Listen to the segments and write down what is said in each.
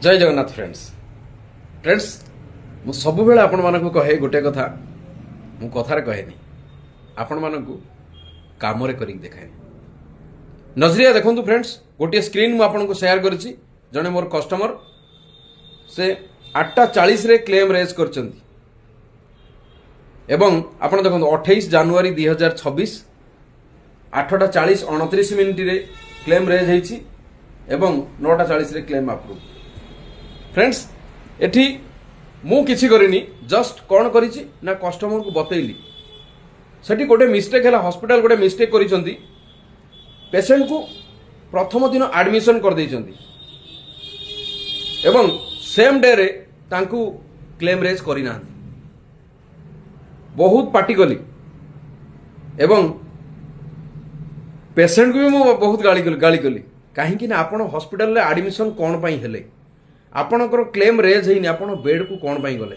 जय जगन्नाथ फ्रेंड्स मु सब बेले आपण मानक कहे गोटे कथा मु कथार कहेनी आपण मानक काम रे करिक देखाए नजरिया देखंतु फ्रेंड्स गोटे स्क्रीन मु आपन को शेयर करछि जने मोर कस्टमर से 8:40 रे क्लेम रेज करचंती एवं आपण देखंतु 28 जनवरी 2026 8:40 29 मिनिट रे क्लेम रेज हेछि एवं 9:40 रे क्लेम अप्रूव फ्रेंड्स एठी मु किछि करिनी जस्ट कोन करिछि ना कस्टमर को बतैली सेठी गोटे मिस्टेक हैला हॉस्पिटल गोटे मिस्टेक करिसंती पेशेंट को प्रथम दिन एडमिशन कर दैचंती एवं सेम डे रे तांकू क्लेम रेज करि ना बहुत पार्टी कली एवं पेशेंट को भी मु बहुत गाली कली कहीं ना आपण हॉस्पिटल रे एडमिशन कोन पई हेले आपणकर क्लेम रेज है आप बेड को कौन पाई गले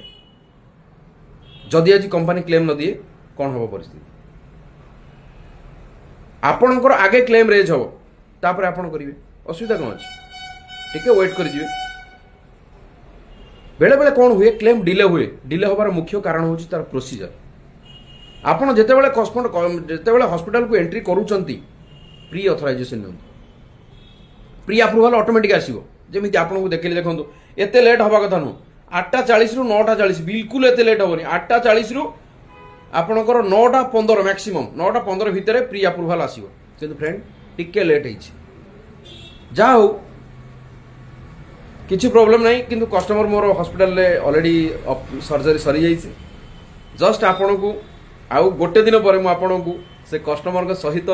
जदि आज कंपनी क्लेम न दिए कौन हम परिस्थिति आपणकर आगे क्लेम रेज हम तापर आपण करेंगे असुविधा कौन अच्छे टिके वेट कर बेले बेले कौन हुए क्लेम डिले हबार मुख्य कारण हूँ तार प्रोसीजर आपड़ जिते हॉस्पिटल को एंट्री करूचंती pre authorization pre approval automatic आसीबो जमी आपको देखिए देखो एत लेट हवा कथा नु 8:40 रु 9:40 बिल्कुल एत लेट हेनी 8:40 रु आपणकर 9:15 मैक्सिमम 9:15 भितर प्री अप्रूवल आसीबो किंतु फ्रेंड टिके लेट होइछि जा हो किछि प्रॉब्लम नहीं किंतु कस्टमर मोर हॉस्पिटल रे ऑलरेडी सर्जरी सरी जाइछि जस्ट आपन को आउ गोटे दिन पर मु आपन को से कस्टमर के सहित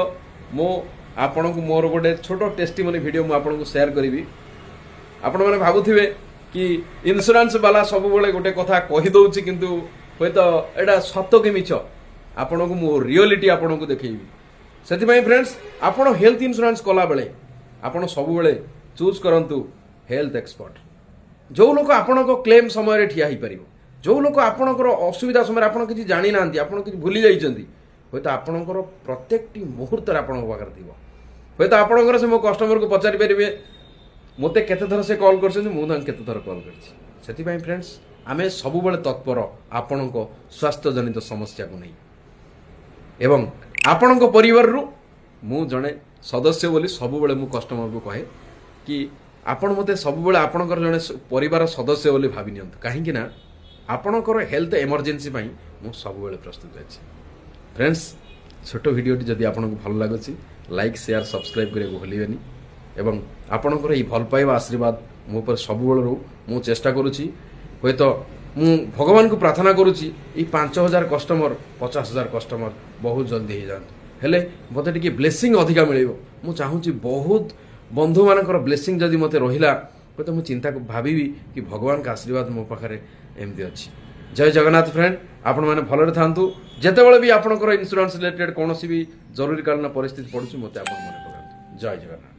मो आपन को मोर गोटे छोटो टेस्टिमोनी वीडियो मु आपन को शेयर करिवि आपण मैंने भावुथिबे कि इंश्योरेंस वाला सब बेले गोटे कथा कहि दउछि किंतु होय तो एटा सत्य कि मिछ आपण को मो रियलिटी आपण को देखैबी सेति पई फ्रेंड्स आपण हेल्थ इंश्योरेंस कला बेले आपण सब बेले चूज करंतु हेल्थ एक्सपर्ट जो लोक आपण को क्लेम समय रे ठिया ही परिबो जो लोक आपण को असुविधा समय आपण किछि जानि नांती आपण किछि भूली जाइछंती होय तो आपण को प्रत्येकटी मुहूर्त रे आपण पाखर थिबो होय तो आपण से मो कस्टमर को पचारि परिबे मते केते थर से कॉल करछन मु केते थर कॉल करछि सेति पई फ्रेंड्स आमे सब बेले तत्पर आपण को स्वास्थ्य जनित समस्या को नहीं एवं आपण को परिवार रु मु जने सदस्य बोली सब बेले मु कस्टमर को कहे कि आपण मते सब बेले आपण जने परिवार सदस्य बोली भाबि नियंत काहे कि ना आपण हेल्थ इमरजेंसी पई मु सब बेले प्रस्तुत अछि फ्रेंड्स छोट वीडियोटी जदि आपण को भल लागछि लाइक शेयर सब्सक्राइब करे भूलिबेनी एवं आपणकर ये भल पाइबा आशीर्वाद मो पर सब बेलू मु चेष्टा करुच्ची हे तो मु भगवान को प्रार्थना करुच्ची ये 5000 कस्टमर 50,000 कस्टमर बहुत जल्दी हो जाते हेले मते टिके ब्लेसिंग अधिका मिलिबो मु चाहूची बहुत बंधु मानकर ब्लेसिंग जदि मते रहिला तो मु चिंता भाबी कि भगवान का आशीर्वाद मो पाखरे एमती अच्छी जय जगन्नाथ फ्रेंड आपण माने भलरे थांतु जेतेबेले भी आपणकर इंश्योरेंस रिलेटेड कोनोसी भी जरूरी कालीन परिस्थिति पडुची मते आपण मन पकांतु जय जगन्नाथ।